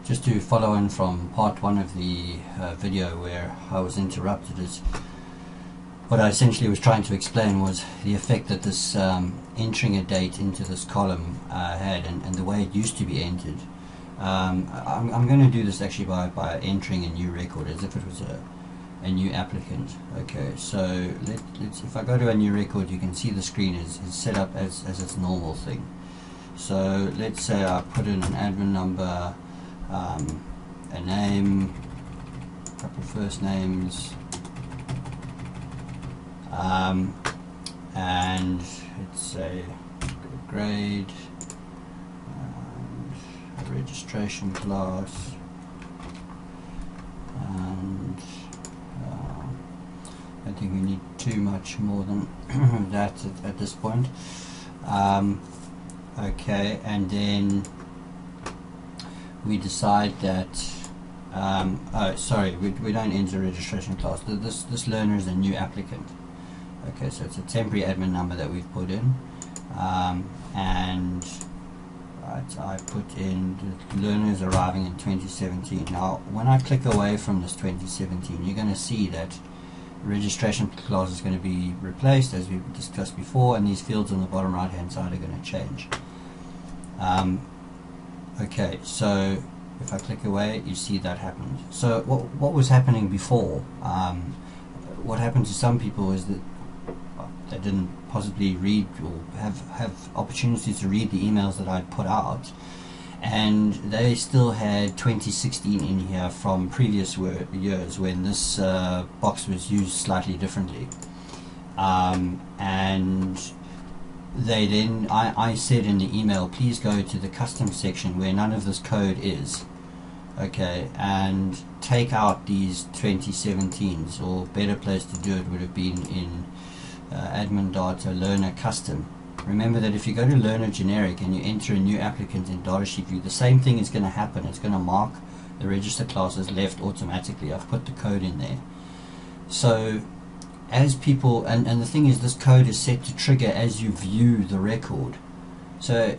just to follow in from part 1 of the video where I was interrupted, is what I essentially was trying to explain was the effect that this entering a date into this column had, and the way it used to be entered. I'm going to do this actually by entering a new record as if it was a new applicant. Okay, so let's if I go to a new record, you can see the screen is set up as its normal thing. So let's say I put in an admin number, a name, a couple of first names, and let's say a grade, and a registration class, and I don't think we need too much more than that at this point. Okay, and then we decide that oh sorry, we don't enter registration class. This learner is a new applicant. Okay, so it's a temporary admin number that we've put in, and right, I put in the learners arriving in 2017. Now when I click away from this 2017, you're going to see that registration clause is going to be replaced as we discussed before, and these fields on the bottom right hand side are going to change. Okay, so if I click away, you see that happened. So what was happening before, what happened to some people is that they didn't possibly read or have opportunity to read the emails that I put out, and they still had 2016 in here from previous years when this box was used slightly differently, and they then I said in the email, please go to the custom section where none of this code is, okay, and take out these 2017s, or better place to do it would have been in admin data learner custom. Remember that if you go to learner generic and you enter a new applicant in datasheet view, the same thing is going to happen. It's going to mark the register class as left automatically. I've put the code in there. So as people, and the thing is, this code is set to trigger as you view the record. So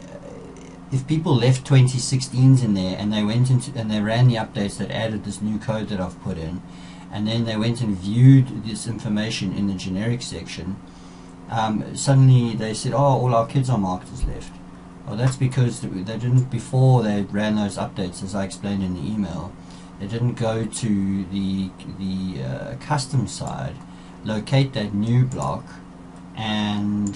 if people left 2016s in there and they went into and they ran the updates that added this new code that I've put in, and then they went and viewed this information in the generic section, suddenly they said, oh, all our kids are marked as left. Well, that's because they didn't, before they ran those updates, as I explained in the email, they didn't go to the custom side, locate that new block, and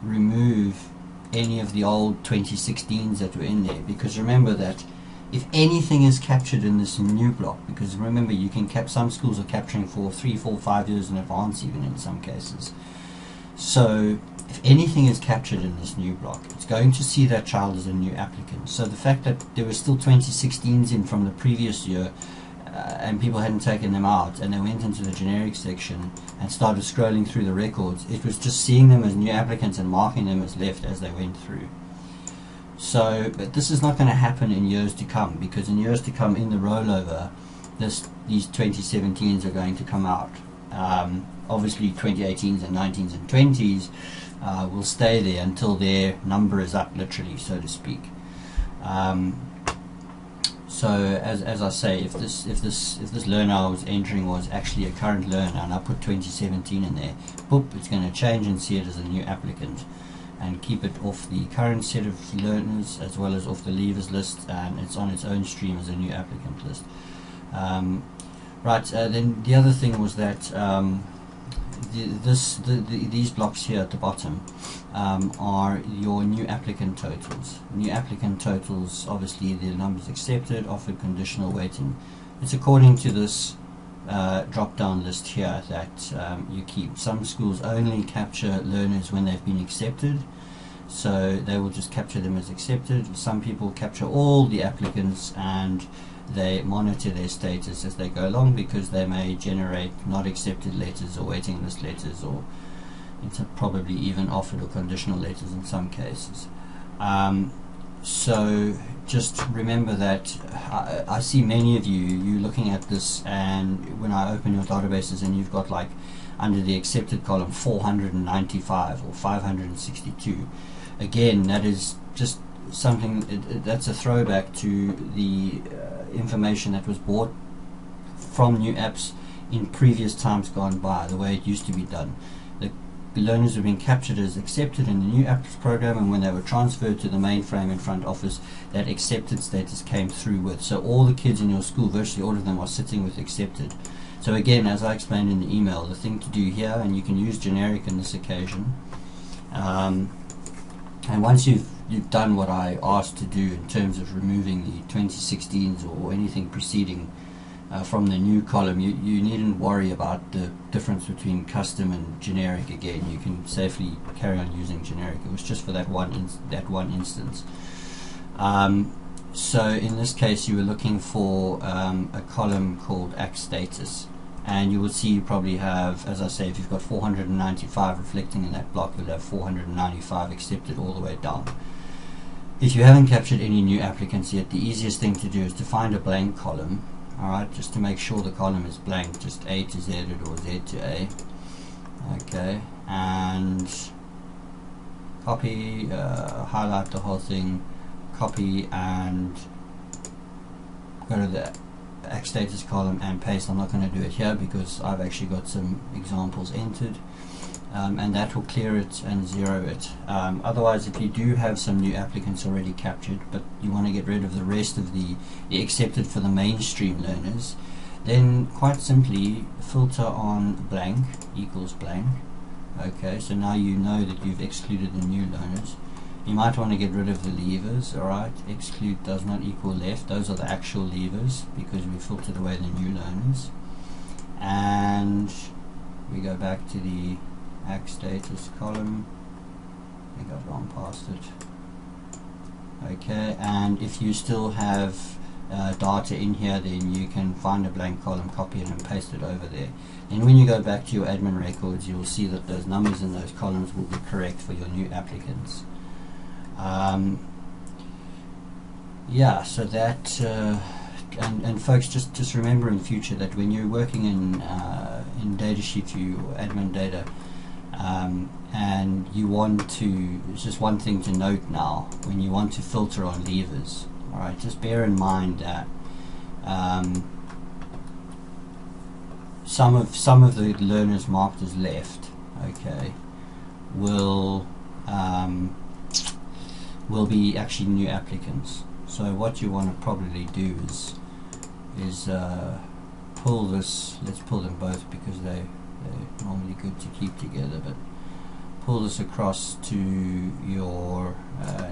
remove any of the old 2016s that were in there. Because remember that if anything is captured in this new block, because remember you can some schools are capturing for 3, 4, 5 years in advance even in some cases. So if anything is captured in this new block, it's going to see that child as a new applicant. So the fact that there were still 2016s in from the previous year, and people hadn't taken them out, and they went into the generic section and started scrolling through the records, it was just seeing them as new applicants and marking them as left as they went through. So, but this is not going to happen in years to come, because in years to come in the rollover, these 2017s are going to come out. Obviously 2018s and 19s and 20s will stay there until their number is up, literally, so to speak. So as I say, if this learner I was entering was actually a current learner and I put 2017 in there, boop, it's going to change and see it as a new applicant, and keep it off the current set of learners as well as off the leavers list, and it's on its own stream as a new applicant list. Right, then the other thing was that these blocks here at the bottom are your new applicant totals. New applicant totals, obviously the numbers accepted, offered, conditional, waiting. It's according to this drop down list here that you keep. Some schools only capture learners when they've been accepted, so they will just capture them as accepted. Some people capture all the applicants and they monitor their status as they go along, because they may generate not accepted letters or waiting list letters, or it's probably even offered or conditional letters in some cases. So just remember that I see many of you looking at this, and when I open your databases and you've got like under the accepted column 495 or 562, again, that is just that's a throwback to the information that was bought from NewApps in previous times gone by, the way it used to be done. The learners were being captured as accepted in the NewApps program, and when they were transferred to the mainframe in FrontOFFICE, that accepted status came through with. So all the kids in your school, virtually all of them, are sitting with accepted. So again, as I explained in the email, the thing to do here, and you can use generic in this occasion, and once you've done what I asked to do in terms of removing the 2016s or anything preceding from the new column, you needn't worry about the difference between custom and generic again. You can safely carry on using generic. It was just for that one instance. So in this case, you were looking for a column called Act Status, and you will see you probably have, as I say, if you've got 495 reflecting in that block, you'll have 495 accepted all the way down. If you haven't captured any new applicants yet, the easiest thing to do is to find a blank column. Alright, just to make sure the column is blank, just A to Z or Z to A. Okay, and copy, highlight the whole thing, copy, and go to the Act Status column and paste. I'm not going to do it here because I've actually got some examples entered, and that will clear it and zero it. Otherwise, if you do have some new applicants already captured, but you want to get rid of the rest of the accepted for the mainstream learners, then quite simply filter on blank equals blank. Okay, so now you know that you've excluded the new learners. You might want to get rid of the leavers. Alright, exclude does not equal left. Those are the actual leavers because we filtered away the new learners. And we go back to the Act Status column. I think I've gone past it. Okay, and if you still have data in here, then you can find a blank column, copy it and paste it over there. And when you go back to your admin records, you'll see that those numbers in those columns will be correct for your new applicants. Yeah, so that and folks, just remember in future that when you're working in datasheet view or admin data, and you want to, it's just one thing to note now, when you want to filter on levers, alright, just bear in mind that some of the learners marked as left, okay, will be actually new applicants. So what you want to probably do is pull this, let's pull them both because they're normally good to keep together, but pull this across to your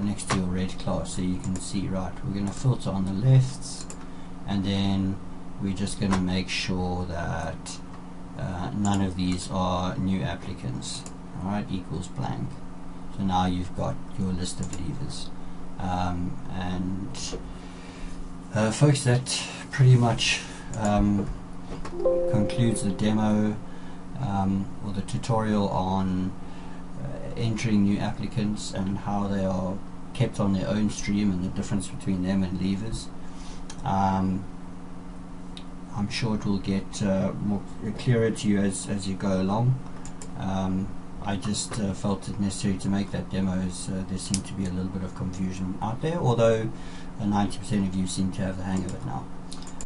next to your red class so you can see, right, we're going to filter on the lefts, and then we're just going to make sure that none of these are new applicants. Alright, equals blank. So now you've got your list of levers. And folks, that pretty much concludes the demo or the tutorial on entering new applicants and how they are kept on their own stream and the difference between them and levers. I'm sure it will get more clearer to you as you go along. I just felt it necessary to make that demo, as there seemed to be a little bit of confusion out there, although 90% of you seem to have the hang of it now.